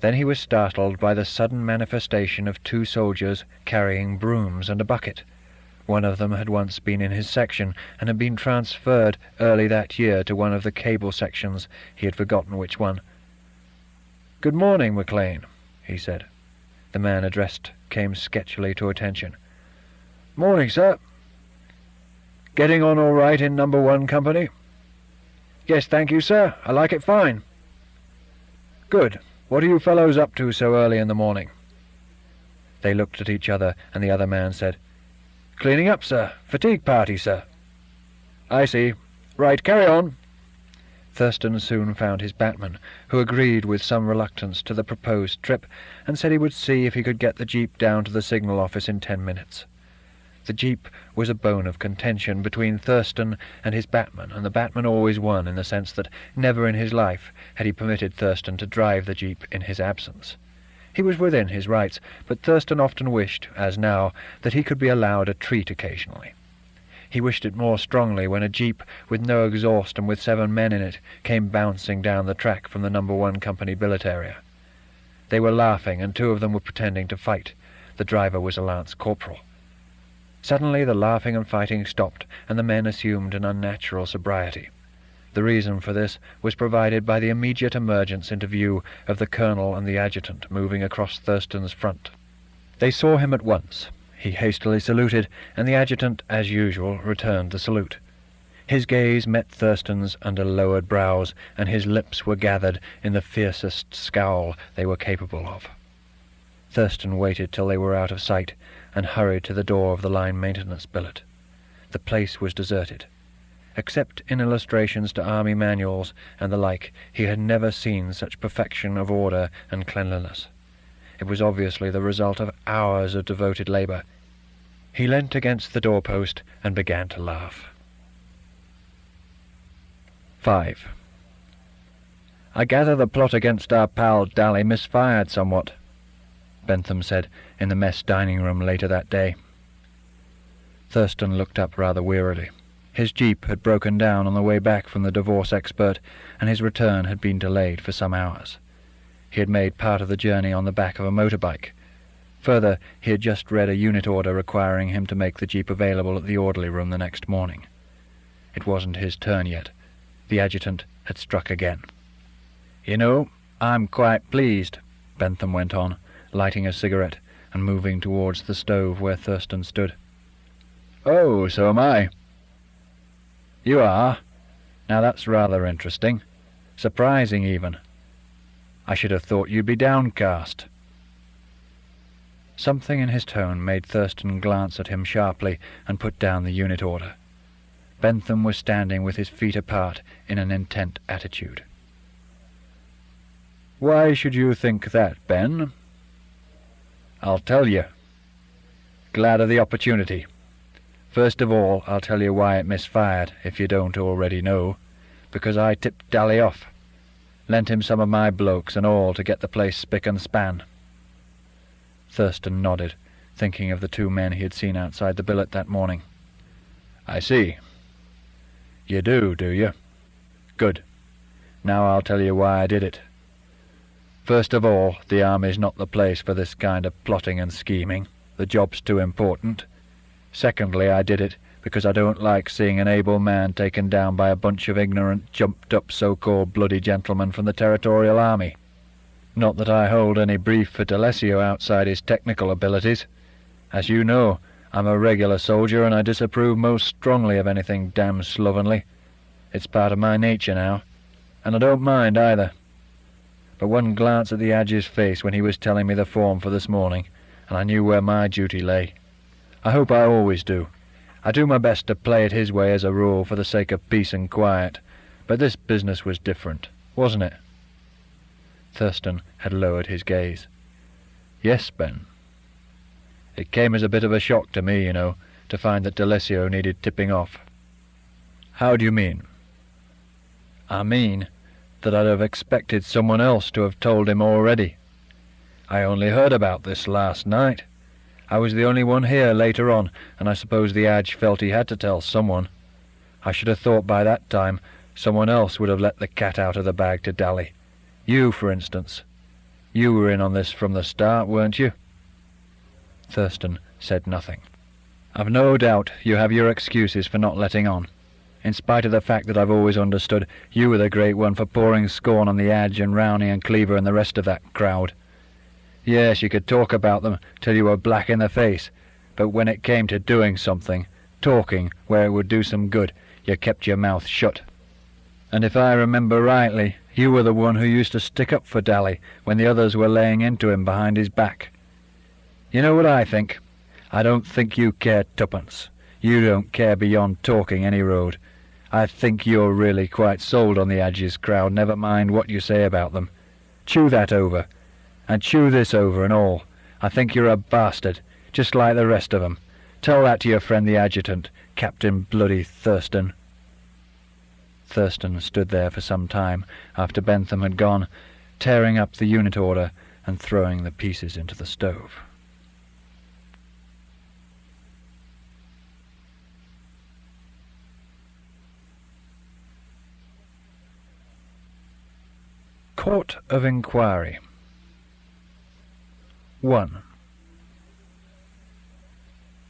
Then he was startled by the sudden manifestation of two soldiers carrying brooms and a bucket. One of them had once been in his section, and had been transferred early that year to one of the cable sections. He had forgotten which one. "Good morning, McLean," he said. The man addressed came sketchily to attention. "Morning, sir." "Getting on all right in number 1 company?" "Yes, thank you, sir. I like it fine." "Good. What are you fellows up to so early in the morning?" They looked at each other, and the other man said, "Cleaning up, sir. Fatigue party, sir." "I see. Right, carry on." Thurston soon found his batman, who agreed with some reluctance to the proposed trip, and said he would see if he could get the jeep down to the signal office in 10 minutes. The jeep was a bone of contention between Thurston and his batman, and the batman always won in the sense that never in his life had he permitted Thurston to drive the jeep in his absence. He was within his rights, but Thurston often wished, as now, that he could be allowed a treat occasionally. He wished it more strongly when a jeep with no exhaust and with 7 men in it came bouncing down the track from the number 1 company billet area. They were laughing, and 2 of them were pretending to fight. The driver was a lance corporal. Suddenly the laughing and fighting stopped, and the men assumed an unnatural sobriety. The reason for this was provided by the immediate emergence into view of the colonel and the adjutant moving across Thurston's front. They saw him at once. He hastily saluted, and the adjutant, as usual, returned the salute. His gaze met Thurston's under lowered brows, and his lips were gathered in the fiercest scowl they were capable of. Thurston waited till they were out of sight, and hurried to the door of the line maintenance billet. The place was deserted. Except in illustrations to army manuals and the like, he had never seen such perfection of order and cleanliness. It was obviously the result of hours of devoted labour. He leant against the doorpost and began to laugh. 5. "I gather the plot against our pal Daly misfired somewhat," Bentham said in the mess dining-room later that day. Thurston looked up rather wearily. His jeep had broken down on the way back from the divorce expert, and his return had been delayed for some hours. He had made part of the journey on the back of a motorbike. Further, he had just read a unit order requiring him to make the jeep available at the orderly room the next morning. It wasn't his turn yet. The adjutant had struck again. "You know, I'm quite pleased," Bentham went on, lighting a cigarette and moving towards the stove where Thurston stood. "Oh, so am I." "You are? Now that's rather interesting. Surprising, even. I should have thought you'd be downcast." Something in his tone made Thurston glance at him sharply and put down the unit order. Bentham was standing with his feet apart in an intent attitude. "Why should you think that, Ben?" "I'll tell you. Glad of the opportunity. First of all, I'll tell you why it misfired, if you don't already know. Because I tipped Daly off. Lent him some of my blokes and all to get the place spick and span." Thurston nodded, thinking of the 2 men he had seen outside the billet that morning. "I see. You do you? Good. Now I'll tell you why I did it. First of all, the army's not the place for this kind of plotting and scheming. The job's too important. Secondly, I did it because I don't like seeing an able man taken down by a bunch of ignorant, jumped-up so-called bloody gentlemen from the Territorial Army. Not that I hold any brief for D'Alessio outside his technical abilities. As you know, I'm a regular soldier, and I disapprove most strongly of anything damn slovenly. It's part of my nature now, and I don't mind either. But one glance at the Adge's face when he was telling me the form for this morning, and I knew where my duty lay. I hope I always do. I do my best to play it his way as a rule for the sake of peace and quiet, but this business was different, wasn't it? Thurston had lowered his gaze. Yes, Ben. It came as a bit of a shock to me, to find that D'Alessio needed tipping off. How do you mean? I mean that I'd have expected someone else to have told him already. I only heard about this last night. I was the only one here later on, and I suppose the Adge felt he had to tell someone. I should have thought by that time someone else would have let the cat out of the bag to Dally. You, for instance. You were in on this from the start, weren't you? Thurston said nothing. I've no doubt you have your excuses for not letting on, in spite of the fact that I've always understood you were the great one for pouring scorn on the Adge and Rowney and Cleaver and the rest of that crowd. Yes, you could talk about them till you were black in the face, but when it came to doing something, talking where it would do some good, you kept your mouth shut. And if I remember rightly, you were the one who used to stick up for Dally when the others were laying into him behind his back. You know what I think? I don't think you care tuppence. You don't care beyond talking any road. I think you're really quite sold on the Adge's crowd, never mind what you say about them. Chew that over. And chew this over and all. I think you're a bastard, just like the rest of 'em. Tell that to your friend the adjutant, Captain bloody Thurston. Thurston stood there for some time after Bentham had gone, tearing up the unit order and throwing the pieces into the stove. Court of Inquiry. 1.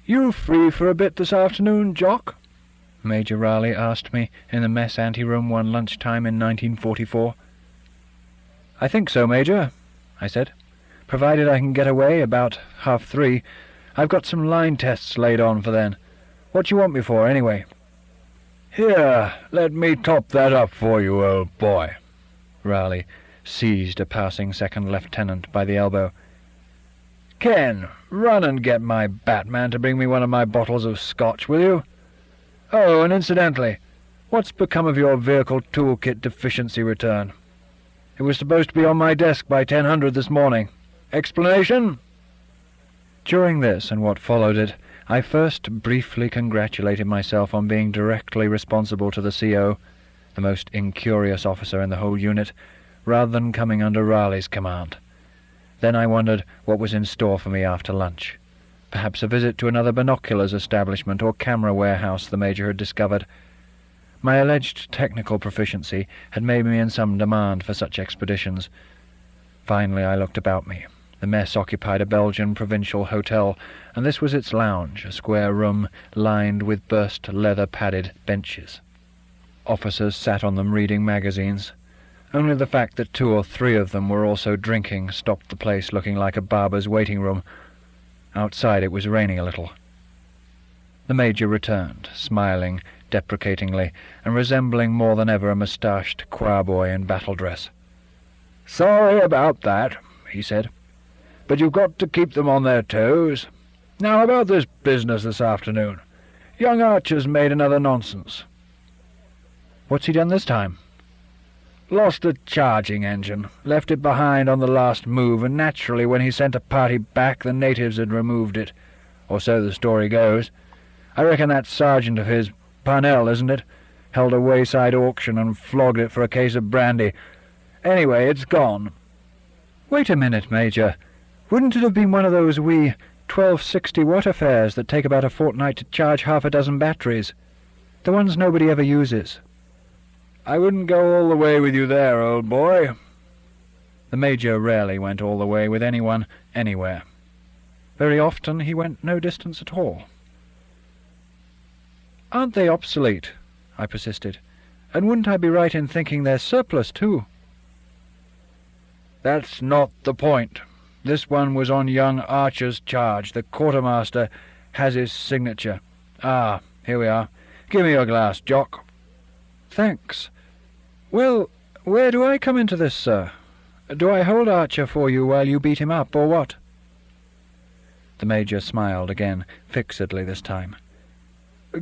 "You free for a bit this afternoon, Jock?" Major Raleigh asked me in the mess anteroom one lunchtime in 1944. "I think so, Major," I said, "provided I can get away about 3:30. I've got some line tests laid on for then. What do you want me for, anyway?" "Here, let me top that up for you, old boy." Raleigh seized a passing second lieutenant by the elbow. "Ken, run and get my Batman to bring me one of my bottles of scotch, will you? Oh, and incidentally, what's become of your vehicle toolkit deficiency return? It was supposed to be on my desk by 10:00 this morning. Explanation?" During this and what followed it, I first briefly congratulated myself on being directly responsible to the CO, the most incurious officer in the whole unit, rather than coming under Raleigh's command. Then I wondered what was in store for me after lunch. Perhaps a visit to another binoculars establishment or camera warehouse the Major had discovered. My alleged technical proficiency had made me in some demand for such expeditions. Finally I looked about me. The mess occupied a Belgian provincial hotel, and this was its lounge, a square room lined with burst leather-padded benches. Officers sat on them reading magazines. Only the fact that 2 or 3 of them were also drinking stopped the place looking like a barber's waiting room. Outside it was raining a little. The Major returned, smiling deprecatingly, and resembling more than ever a moustached choir-boy in battle dress. "Sorry about that," he said, "but you've got to keep them on their toes. Now about this business this afternoon. Young Archer's made another nonsense." "What's he done this time?" "Lost a charging engine, left it behind on the last move, and naturally when he sent a party back the natives had removed it, or so the story goes. I reckon that sergeant of his, Parnell, isn't it, held a wayside auction and flogged it for a case of brandy. Anyway, it's gone." "Wait a minute, Major. Wouldn't it have been one of those wee 1260-watt affairs that take about a fortnight to charge 6 batteries? The ones nobody ever uses." "I wouldn't go all the way with you there, old boy." The Major rarely went all the way with anyone, anywhere. Very often he went no distance at all. Aren't they obsolete?" I persisted. "And wouldn't I be right in thinking they're surplus, too?" "That's not the point. This one was on young Archer's charge. The quartermaster has his signature. Ah, here we are. Give me your glass, Jock." "Thanks. Well, where do I come into this, sir? Do I hold Archer for you while you beat him up, or what?" The Major smiled again, fixedly this time.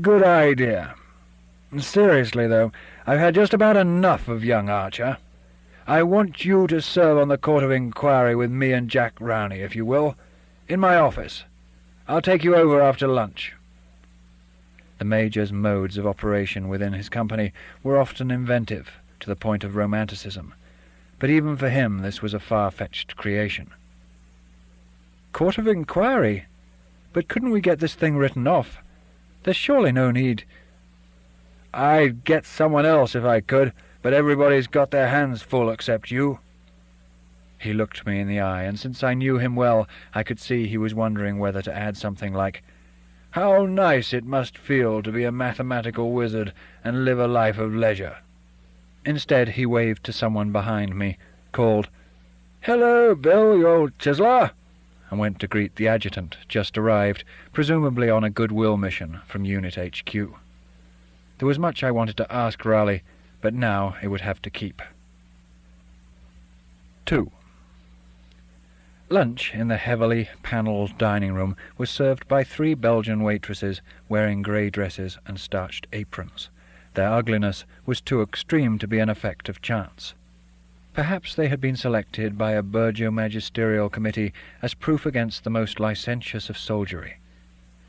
"Good idea. Seriously, though, I've had just about enough of young Archer. I want you to serve on the Court of Inquiry with me and Jack Rowney, if you will, in my office. I'll take you over after lunch." The Major's modes of operation within his company were often inventive, to the point of romanticism, but even for him this was a far-fetched creation. "Court of Inquiry? But couldn't we get this thing written off? There's surely no need—" "I'd get someone else if I could, but everybody's got their hands full except you." He looked me in the eye, and since I knew him well, I could see he was wondering whether to add something like, "How nice it must feel to be a mathematical wizard and live a life of leisure." Instead, he waved to someone behind me, called, "Hello, Bill, you old chiseler," and went to greet the adjutant, just arrived, presumably on a goodwill mission from Unit HQ. There was much I wanted to ask Raleigh, but now it would have to keep. 2. Lunch in the heavily panelled dining room was served by 3 Belgian waitresses wearing grey dresses and starched aprons. Their ugliness was too extreme to be an effect of chance. Perhaps they had been selected by a Burgeo-magisterial committee as proof against the most licentious of soldiery.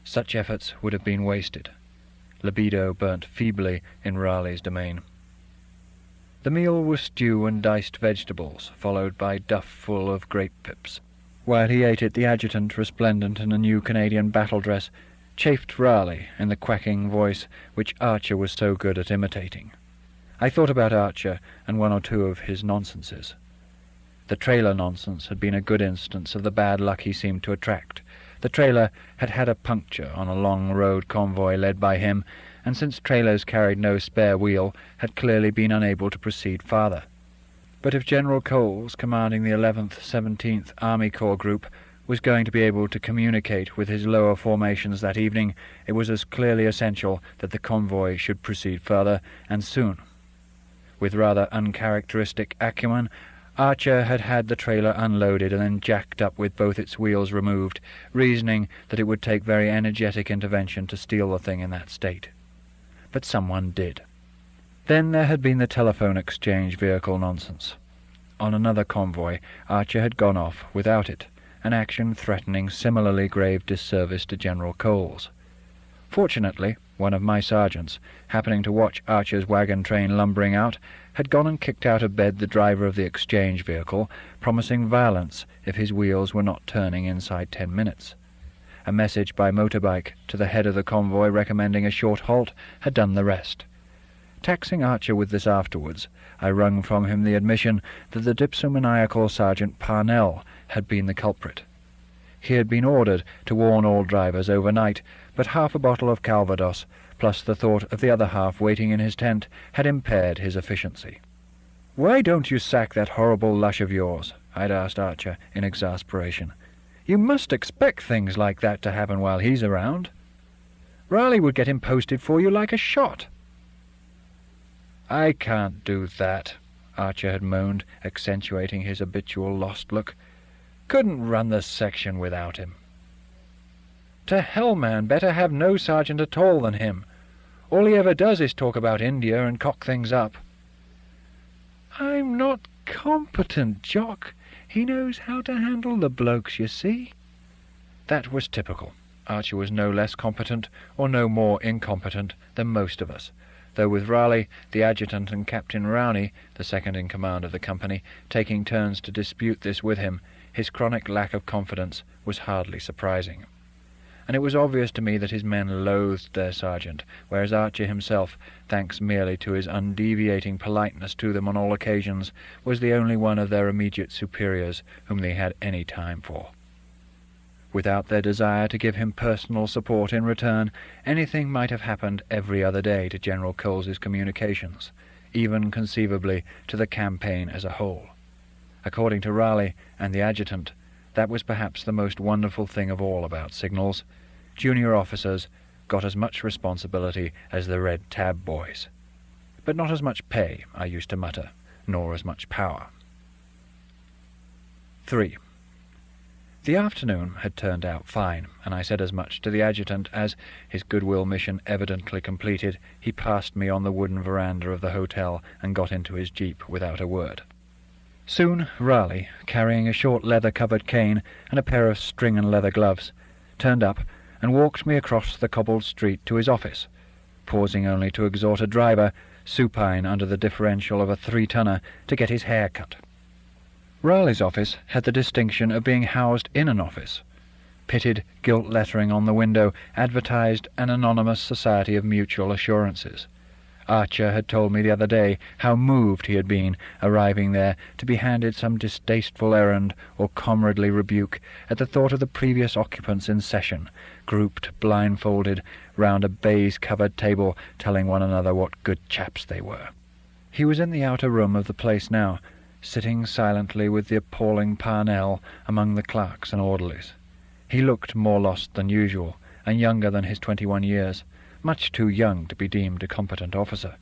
Such efforts would have been wasted. Libido burnt feebly in Raleigh's domain. The meal was stew and diced vegetables, followed by duff full of grape pips. While he ate it, the adjutant, resplendent in a new Canadian battle dress, chaffed Raleigh in the quacking voice which Archer was so good at imitating. I thought about Archer and one or two of his nonsenses. The trailer nonsense had been a good instance of the bad luck he seemed to attract. The trailer had had a puncture on a long road convoy led by him, and since trailers carried no spare wheel, had clearly been unable to proceed farther. But if General Coles, commanding the 11th 17th Army Corps Group, was going to be able to communicate with his lower formations that evening, it was as clearly essential that the convoy should proceed further, and soon. With rather uncharacteristic acumen, Archer had had the trailer unloaded and then jacked up with both its wheels removed, reasoning that it would take very energetic intervention to steal the thing in that state. But someone did. Then there had been the telephone exchange vehicle nonsense. On another convoy, Archer had gone off without it, an action threatening similarly grave disservice to General Coles. Fortunately, one of my sergeants, happening to watch Archer's wagon train lumbering out, had gone and kicked out of bed the driver of the exchange vehicle, promising violence if his wheels were not turning inside 10 minutes. A message by motorbike to the head of the convoy recommending a short halt had done the rest. Taxing Archer with this afterwards, I wrung from him the admission that the dipsomaniacal Sergeant Parnell had been the culprit. He had been ordered to warn all drivers overnight, but half a bottle of Calvados, plus the thought of the other half waiting in his tent, had impaired his efficiency. "Why don't you sack that horrible lush of yours?" I'd asked Archer in exasperation. "You must expect things like that to happen while he's around. Raleigh would get him posted for you like a shot." "I can't do that," Archer had moaned, accentuating his habitual lost look. "Couldn't run the section without him." "To hell, man, better have no sergeant at all than him. All he ever does is talk about India and cock things up." "I'm not competent, Jock. He knows how to handle the blokes, you see." That was typical. Archer was no less competent, or no more incompetent, than most of us, though with Raleigh, the adjutant, and Captain Rowney, the second in command of the company, taking turns to dispute this with him, his chronic lack of confidence was hardly surprising. And it was obvious to me that his men loathed their sergeant, whereas Archer himself, thanks merely to his undeviating politeness to them on all occasions, was the only one of their immediate superiors whom they had any time for. Without their desire to give him personal support in return, anything might have happened every other day to General Coles's communications, even conceivably to the campaign as a whole. According to Raleigh and the adjutant, that was perhaps the most wonderful thing of all about signals. Junior officers got as much responsibility as the red tab boys. But not as much pay, I used to mutter, nor as much power. 3. The afternoon had turned out fine, and I said as much to the adjutant as, his goodwill mission evidently completed, he passed me on the wooden veranda of the hotel and got into his jeep without a word. Soon Raleigh, carrying a short leather-covered cane and a pair of string and leather gloves, turned up and walked me across the cobbled street to his office, pausing only to exhort a driver, supine under the differential of a 3-tonner, to get his hair cut. Raleigh's office had the distinction of being housed in an office. Pitted gilt lettering on the window advertised an anonymous society of mutual assurances. Archer had told me the other day how moved he had been, arriving there, to be handed some distasteful errand or comradely rebuke at the thought of the previous occupants in session, grouped blindfolded round a baize-covered table, telling one another what good chaps they were. He was in the outer room of the place now, sitting silently with the appalling Parnell among the clerks and orderlies. He looked more lost than usual, and younger than his 21 years, much too young to be deemed a competent officer.